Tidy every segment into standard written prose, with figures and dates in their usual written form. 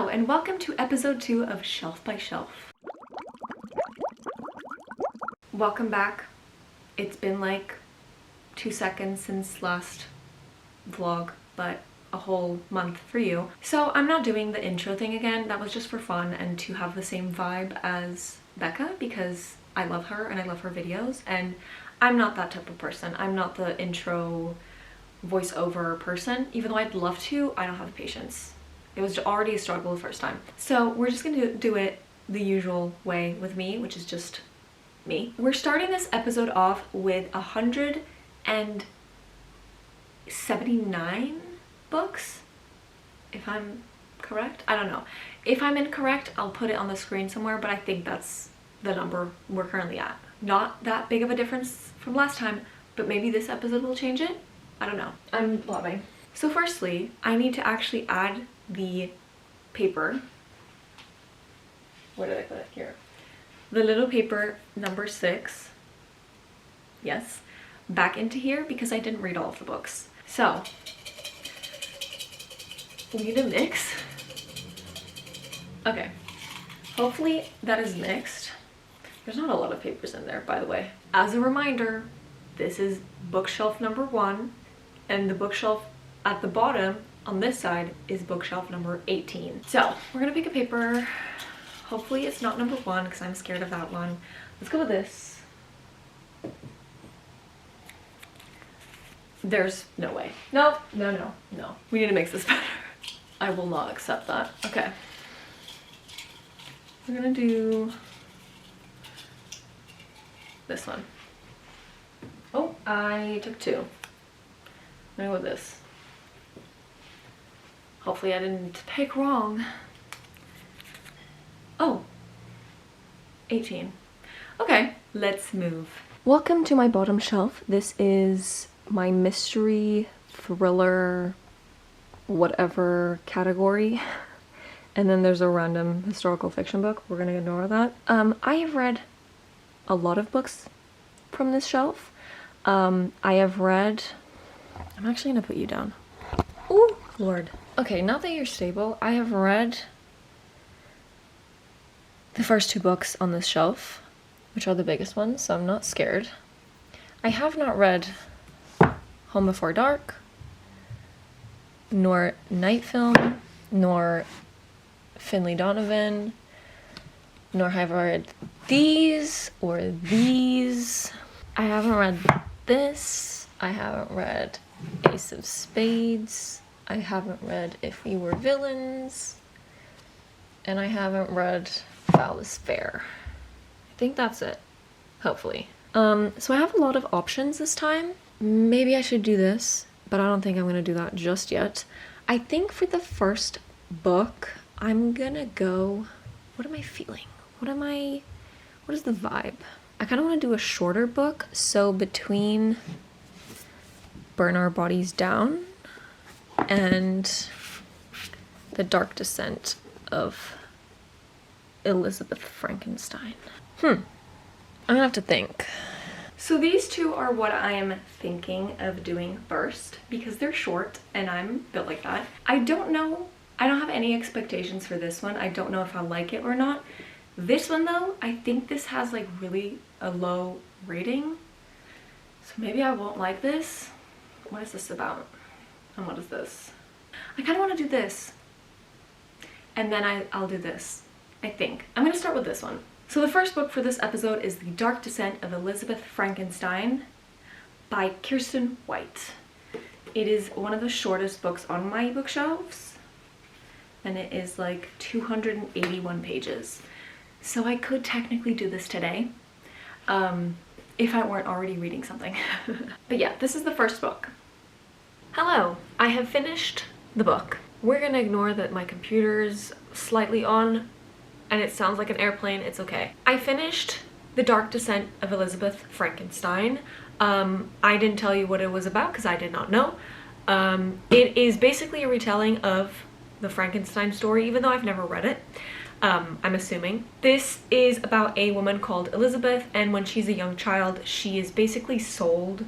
Hello and welcome to episode 2 of Shelf by Shelf. Welcome back. It's been like 2 seconds since last vlog, but a whole month for you. So I'm not doing the intro thing again. That was just for fun and to have the same vibe as Becca because I love her and I love her videos, and I'm not that type of person. I'm not the intro voiceover person. Even though I'd love to, I don't have the patience. It was already a struggle the first time. So we're just gonna do it the usual way with me, which is just me. We're starting this episode off with 179 books, if I'm correct. I don't know. If I'm incorrect, I'll put it on the screen somewhere, but I think that's the number we're currently at. Not that big of a difference from last time, but maybe this episode will change it. I don't know. I'm blabbing. So firstly, I need to actually add the paper. Where did I put it? Here. The little paper number 6. Yes. Back into here because I didn't read all of the books. So, we need to mix. Okay. Hopefully that is mixed. There's not a lot of papers in there, by the way. As a reminder, this is bookshelf number 1, and the bookshelf at the bottom on this side is bookshelf number 18. So we're gonna pick a paper. Hopefully it's not number 1 because I'm scared of that one. Let's go with this. There's no way. No. We need to mix this better. I will not accept that. Okay. We're gonna do this one. Oh, I took 2. I'm gonna go with this. Hopefully I didn't pick wrong. Oh, 18. Okay, let's move. Welcome to my bottom shelf. This is my mystery, thriller, whatever category. And then there's a random historical fiction book. We're gonna ignore that. I have read a lot of books from this shelf. I have read... I'm actually gonna put you down. Oh, Lord. Okay, not that you're stable. I have read the first 2 books on this shelf, which are the biggest ones, so I'm not scared. I have not read Home Before Dark, nor Night Film, nor Finley Donovan, nor have I read these or these. I haven't read this. I haven't read Ace of Spades. I haven't read If We Were Villains. And I haven't read Foul is Fair. I think that's it. Hopefully. So I have a lot of options this time. Maybe I should do this, but I don't think I'm gonna do that just yet. I think for the first book, I'm gonna go... What am I feeling? What is the vibe? I kind of want to do a shorter book, so between Burn Our Bodies Down and The Dark Descent of Elizabeth Frankenstein. I'm gonna have to think. So these 2 are what I am thinking of doing first because they're short and I'm built like that. I don't know. I don't have any expectations for this one. I don't know if I'll like it or not. This one though, I think this has like really a low rating. So maybe I won't like this. What is this about? And what is this? I kind of want to do this. And then I'll do this, I think. I'm going to start with this one. So the first book for this episode is The Dark Descent of Elizabeth Frankenstein by Kiersten White. It is one of the shortest books on my bookshelves. And it is like 281 pages. So I could technically do this today. If I weren't already reading something. But yeah, this is the first book. Hello, I have finished the book. We're gonna ignore that my computer's slightly on and it sounds like an airplane. It's okay. I finished The Dark Descent of Elizabeth Frankenstein. I didn't tell you what it was about because I did not know. It is basically a retelling of the Frankenstein story, even though I've never read it. I'm assuming. This is about a woman called Elizabeth, and when she's a young child, she is basically sold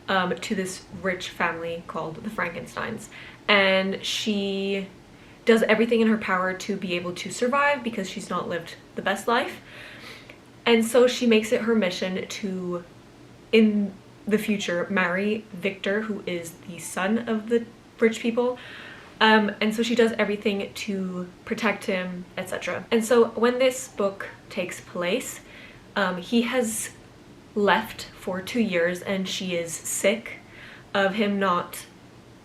to this rich family called the Frankensteins. And she does everything in her power to be able to survive because she's not lived the best life. And so she makes it her mission to, in the future, marry Victor, who is the son of the rich people. And so she does everything to protect him, etc. And so when this book takes place, he has left for 2 years and she is sick of him not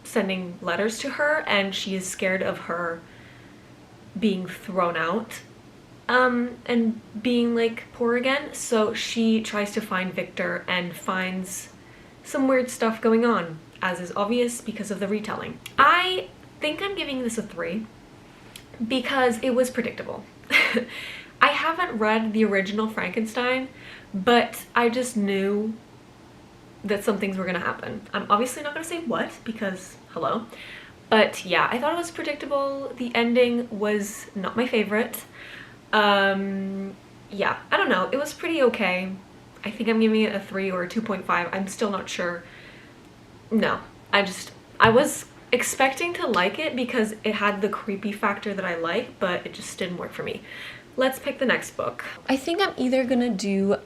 sending letters to her, and she is scared of her being thrown out and being like poor again. So she tries to find Victor and finds some weird stuff going on, as is obvious because of the retelling. I think I'm giving this a 3 because it was predictable. I haven't read the original Frankenstein, but I just knew that some things were gonna happen. I'm obviously not gonna say what because hello, but yeah, I thought it was predictable. The ending was not my favorite. Yeah, I don't know, it was pretty okay. I think I'm giving it a 3 or a 2.5. I'm still not sure. No, I was expecting to like it because it had the creepy factor that I like, but it just didn't work for me. Let's pick the next book. I think I'm either gonna do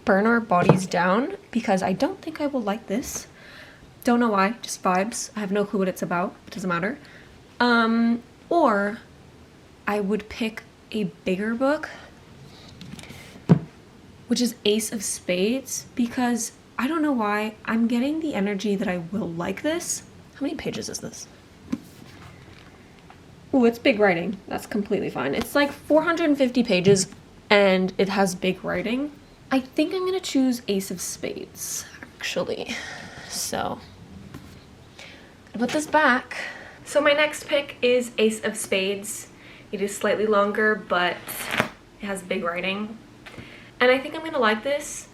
Burn Our Bodies Down because I don't think I will like this. Don't know why, just vibes. I have no clue what it's about. It doesn't matter. Or I would pick a bigger book, which is Ace of Spades, because I don't know why I'm getting the energy that I will like this. How many pages is this? Oh, it's big writing. That's completely fine. It's like 450 pages and it has big writing. I think I'm gonna choose Ace of Spades, actually. So, I'll put this back. So my next pick is Ace of Spades. It is slightly longer, but it has big writing. And I think I'm gonna like this,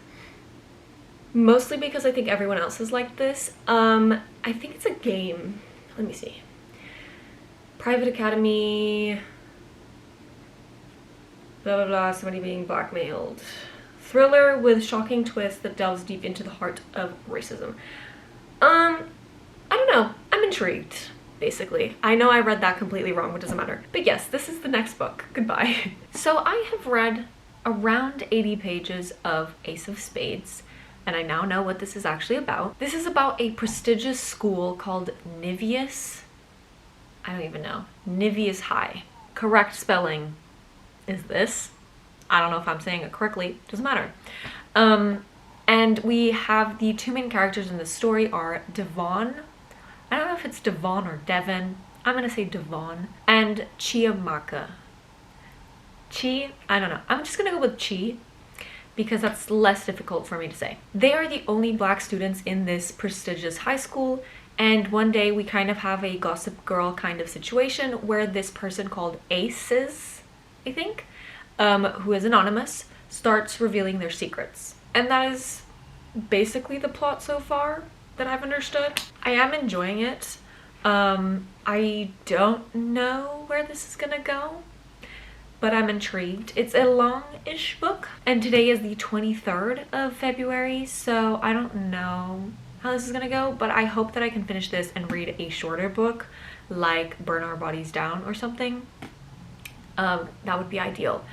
mostly because I think everyone else has liked this. I think it's a game. Let me see. Private Academy, blah blah blah, somebody being blackmailed. Thriller with shocking twist that delves deep into the heart of racism. I don't know. I'm intrigued, basically. I know I read that completely wrong, but it doesn't matter. But yes, this is the next book. Goodbye. So I have read around 80 pages of Ace of Spades, and I now know what this is actually about. This is about a prestigious school called Nivius. I don't even know. Nivius High. Correct spelling is this. I don't know if I'm saying it correctly, doesn't matter. And we have the two main characters in the story are Devon. I don't know if it's Devon or Devon. I'm gonna say Devon. And Chiamaka. Chi, I don't know. I'm just gonna go with Chi because that's less difficult for me to say. They are the only black students in this prestigious high school, and one day we kind of have a Gossip Girl kind of situation where this person called Aces, I think, who is anonymous, starts revealing their secrets. And that is basically the plot so far that I've understood. I am enjoying it. I don't know where this is gonna go, but I'm intrigued. It's a long-ish book, and today is the 23rd of February, so I don't know how this is gonna go, but I hope that I can finish this and read a shorter book like Burn Our Bodies Down or something. That would be ideal.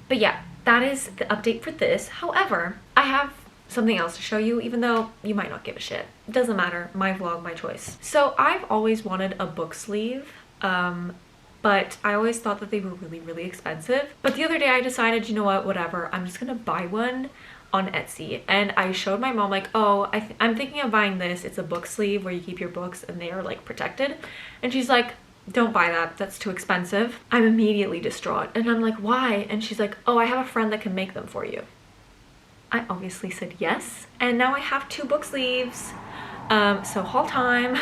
But yeah, that is the update for this. However, I have something else to show you, even though you might not give a shit. It doesn't matter, my vlog, my choice. So I've always wanted a book sleeve, but I always thought that they were really, really expensive. But the other day I decided, you know what, whatever, I'm just gonna buy one on Etsy. And I showed my mom like, oh, I'm thinking of buying this. It's a book sleeve where you keep your books and they are like protected. And she's like, don't buy that, that's too expensive. I'm immediately distraught. And I'm like, why? And she's like, oh, I have a friend that can make them for you. I obviously said yes. And now I have 2 book sleeves. So haul time.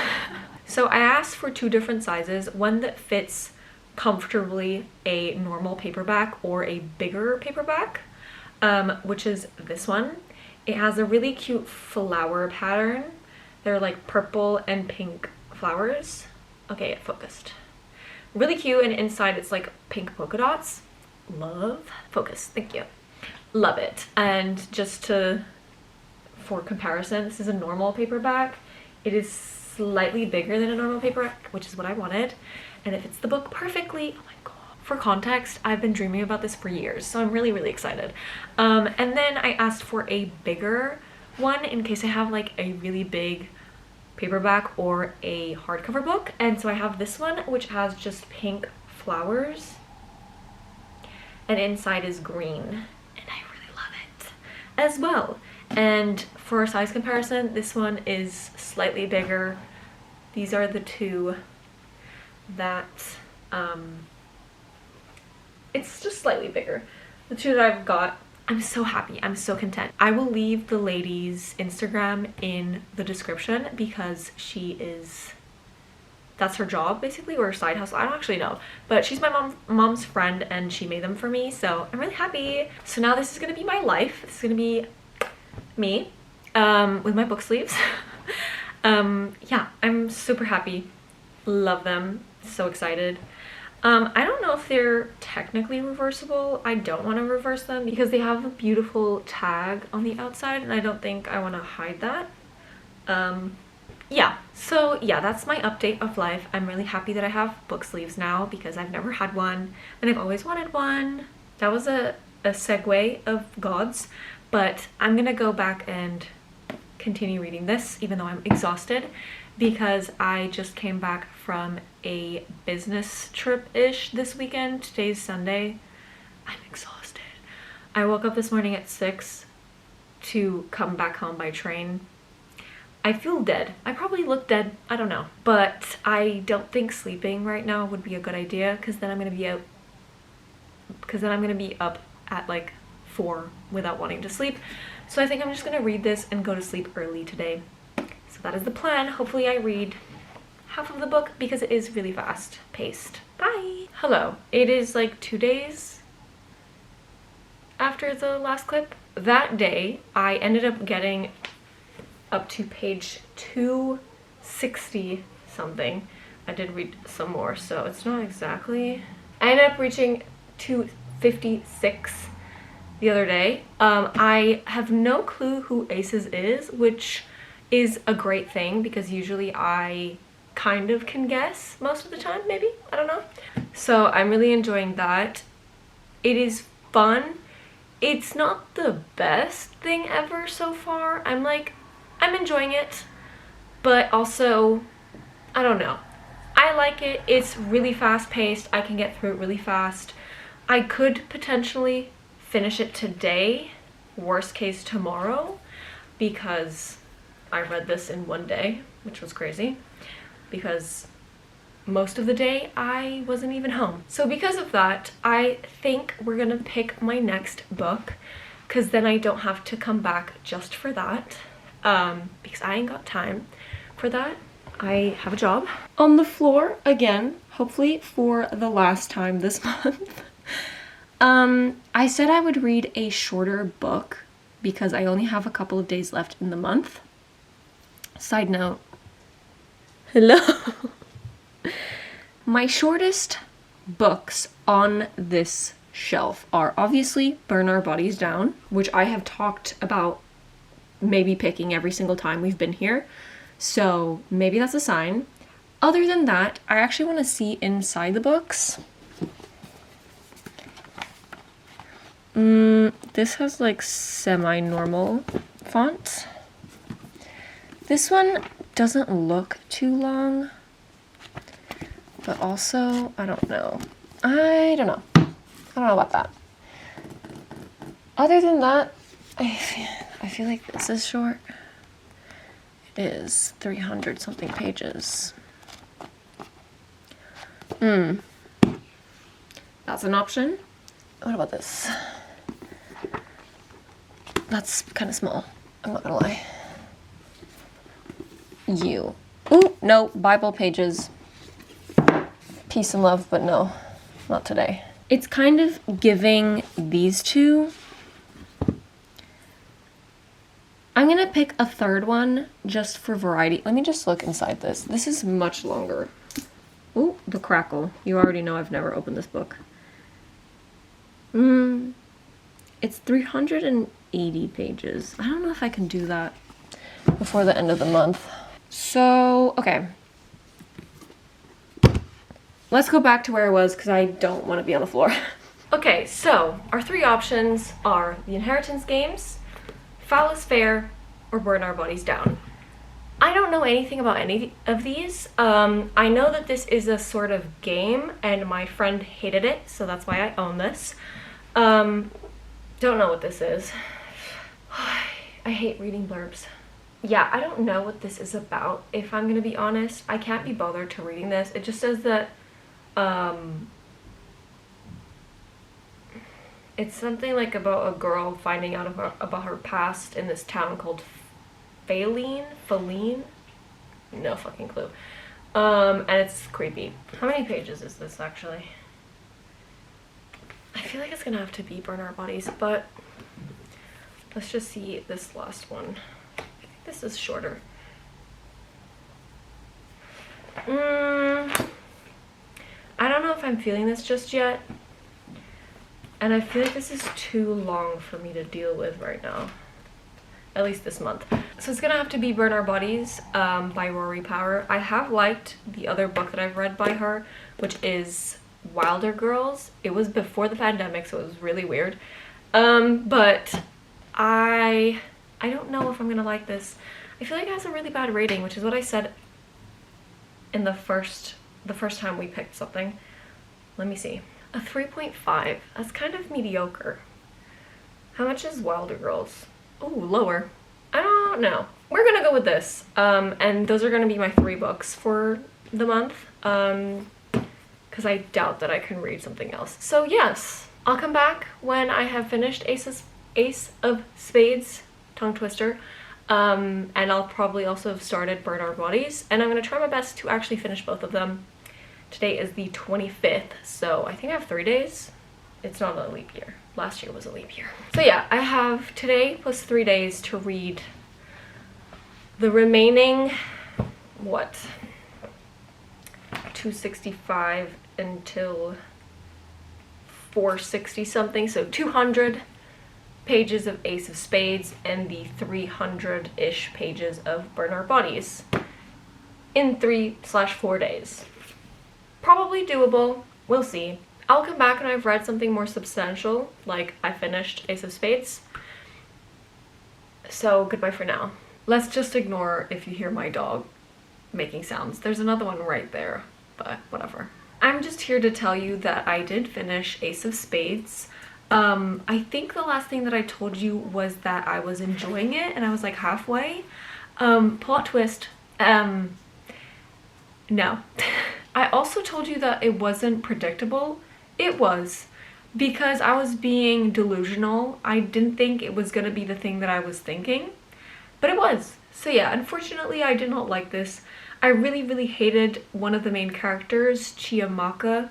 So I asked for 2 different sizes, one that fits comfortably a normal paperback or a bigger paperback, which is this one. It has a really cute flower pattern. They're like purple and pink flowers. Okay, it focused. Really cute, and inside it's like pink polka dots. Love. Focus, thank you. Love it. And just for comparison, this is a normal paperback. It is slightly bigger than a normal paperback, which is what I wanted, and it fits the book perfectly. Oh my god. For context, I've been dreaming about this for years, so I'm really, really excited. And then I asked for a bigger one in case I have like a really big paperback or a hardcover book. And so I have this one, which has just pink flowers, and inside is green, and I really love it as well. And for size comparison, this one is slightly bigger. These are the two that it's just slightly bigger. The two that I've got. I'm so happy. I'm so content. I will leave the lady's Instagram in the description because that's her job basically, or her side hustle. I don't actually know, but she's my mom's friend and she made them for me, so I'm really happy. So now this is gonna be my life. This is gonna be me with my book sleeves. Yeah, I'm super happy. Love them. So excited. I don't know if they're technically reversible. I don't want to reverse them because they have a beautiful tag on the outside and I don't think I want to hide that. Yeah, so yeah, that's my update of life. I'm really happy that I have book sleeves now because I've never had one and I've always wanted one. That was a segue of gods, but I'm gonna go back and continue reading this even though I'm exhausted because I just came back from a business trip-ish this weekend. Today's Sunday. I'm exhausted. I woke up this morning at 6 to come back home by train. I feel dead. I probably look dead. I don't know. But I don't think sleeping right now would be a good idea because then I'm gonna be out. Because then I'm gonna be up at like 4 without wanting to sleep. So I think I'm just gonna read this and go to sleep early today. So that is the plan. Hopefully I read half of the book because it is really fast paced. Bye. Hello. It is like 2 days after the last clip. That day I ended up getting up to page 260 something. I did read some more, so it's not exactly. I ended up reaching 256 the other day. I have no clue who Aces is, which is a great thing because usually I kind of can guess most of the time, maybe. I don't know. So I'm really enjoying that. It is fun. It's not the best thing ever so far. I'm enjoying it, but also, I don't know. I like it. It's really fast paced. I can get through it really fast. I could potentially finish it today, worst case tomorrow, because I read this in one day, which was crazy, because most of the day I wasn't even home. So because of that, I think we're gonna pick my next book, because then I don't have to come back just for that. Because I ain't got time for that. I have a job. On the floor again, hopefully for the last time this month. I said I would read a shorter book because I only have a couple of days left in the month. Side note. Hello. My shortest books on this shelf are obviously Burn Our Bodies Down, which I have talked about maybe picking every single time we've been here, so maybe that's a sign. Other than that, I actually want to see inside the books. This has like semi-normal font. This one doesn't look too long, but also I don't know about that. Other than that, I feel like this is short. It is 300 something pages. That's an option. What about this? That's kind of small. I'm not gonna lie. Ooh, no, Bible pages. Peace and love, but no, not today. It's kind of giving these two. I'm gonna pick a third one just for variety. Let me just look inside this. This is much longer. Ooh, the crackle. You already know I've never opened this book. It's 380 pages. I don't know if I can do that before the end of the month. So, okay. Let's go back to where I was because I don't want to be on the floor. Okay, so our three options are the Inheritance Games, Foul is Fair, or Burn Our Bodies Down. I don't know anything about any of these. I know that this is a sort of game and my friend hated it, so that's why I own this. Don't know what this is. I hate reading blurbs. Yeah, I don't know what this is about, if I'm gonna be honest. I can't be bothered to reading this. It just says that it's something like about a girl finding out about her past in this town called Faline? No fucking clue. And it's creepy. How many pages is this actually? I feel like it's gonna have to be Burn Our Bodies, but let's just see this last one. I think this is shorter. I don't know if I'm feeling this just yet. And I feel like this is too long for me to deal with right now. At least this month. So it's gonna have to be Burn Our Bodies by Rory Power. I have liked the other book that I've read by her, which is Wilder Girls. It was before the pandemic, so it was really weird. But I don't know if I'm gonna like this. I feel like it has a really bad rating, which is what I said in the first time we picked something. Let me see. A 3.5. That's kind of mediocre. How much is Wilder Girls? Ooh, lower. I don't know. We're gonna go with this. And those are gonna be my 3 books for the month. Because I doubt that I can read something else. So yes, I'll come back when I have finished Ace of Spades, tongue twister. And I'll probably also have started Burn Our Bodies. And I'm gonna try my best to actually finish both of them. Today is the 25th, so I think I have 3 days. It's not a leap year. Last year was a leap year. So yeah, I have today plus 3 days to read the remaining, what, 265 until 460 something, so 200 pages of Ace of Spades and the 300-ish pages of Burn Our Bodies in 3/4 days. Probably doable, we'll see. I'll come back when I've read something more substantial, like I finished Ace of Spades. So goodbye for now. Let's just ignore if you hear my dog making sounds. There's another one right there, but whatever. I'm just here to tell you that I did finish Ace of Spades. I think the last thing that I told you was that I was enjoying it and I was like halfway. Plot twist, no. I also told you that it wasn't predictable. It was, because I was being delusional. I didn't think it was gonna be the thing that I was thinking, but it was. So yeah, unfortunately I did not like this. I really hated one of the main characters, Chiamaka.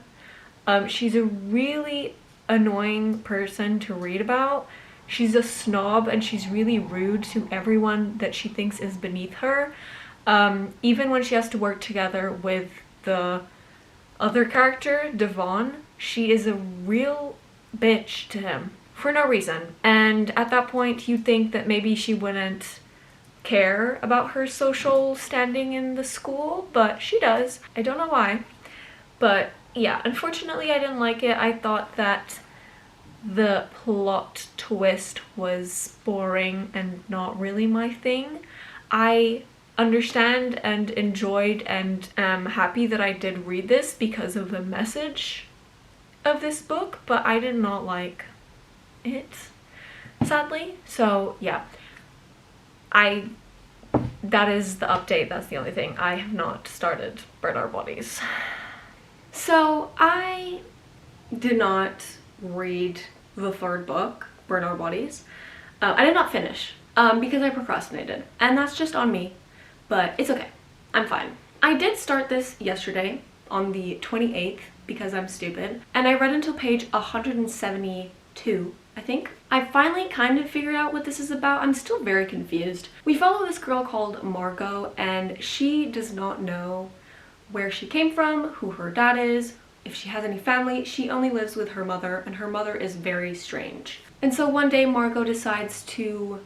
She's a really annoying person to read about. She's a snob and she's really rude to everyone that she thinks is beneath her. Even when she has to work together with the other character, Devon, she is a real bitch to him for no reason. And at that point you'd think that maybe she wouldn't care about her social standing in the school, but she does. I don't know why, but yeah, unfortunately I didn't like it. I thought that the plot twist was boring and not really my thing. I understand and enjoyed and am happy that I did read this because of the message of this book, but I did not like it, sadly. So yeah, that is the update. That's the only thing. I have not started Burn Our Bodies. So I did not read the 3rd book, Burn Our Bodies. I did not finish because I procrastinated, and that's just on me. But it's okay, I'm fine. I did start this yesterday on the 28th because I'm stupid, and I read until page 172, I think. I finally kind of figured out what this is about. I'm still very confused. We follow this girl called Margot, and she does not know where she came from, who her dad is, if she has any family. She only lives with her mother, and her mother is very strange. And so one day Margot decides to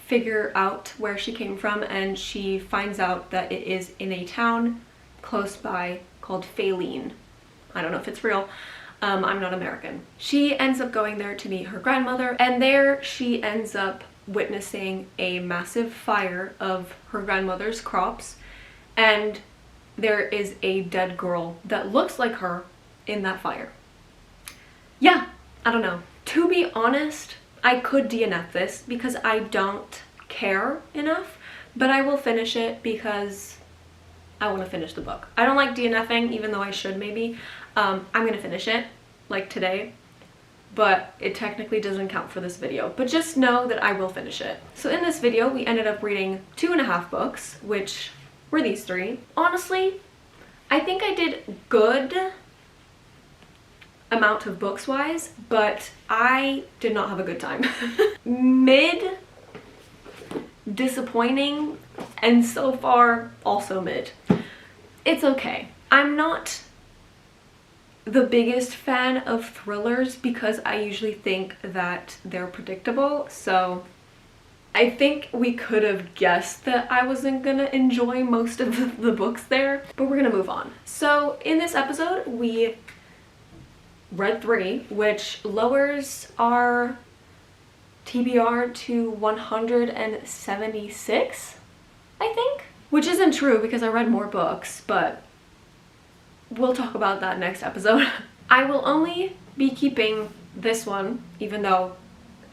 figure out where she came from, and she finds out that it is in a town close by called Faline. I don't know if it's real. I'm not American. She ends up going there to meet her grandmother, and there she ends up witnessing a massive fire of her grandmother's crops, and there is a dead girl that looks like her in that fire. Yeah, I don't know. To be honest, I could DNF this because I don't care enough, but I will finish it because I want to finish the book. I don't like DNFing, even though I should maybe. I'm gonna finish it, like today, but it technically doesn't count for this video. But just know that I will finish it. So in this video, we ended up reading 2.5 books, which were these 3. Honestly, I think I did good amount of books wise, but I did not have a good time. Mid, disappointing, and so far also mid. It's okay. I'm not the biggest fan of thrillers because I usually think that they're predictable, so I think we could have guessed that I wasn't gonna enjoy most of the books there, but we're gonna move on. So in this episode, we read 3, which lowers our TBR to 176, I think? Which isn't true because I read more books, but we'll talk about that next episode. I will only be keeping this one, even though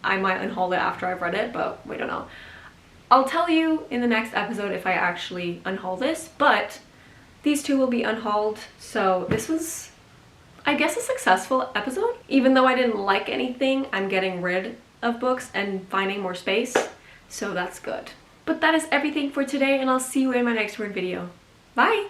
I might unhaul it after I've read it, but we don't know. I'll tell you in the next episode if I actually unhaul this, but these 2 will be unhauled, so this was, I guess, a successful episode. Even though I didn't like anything, I'm getting rid of books and finding more space, so that's good. But that is everything for today, and I'll see you in my next word video. Bye!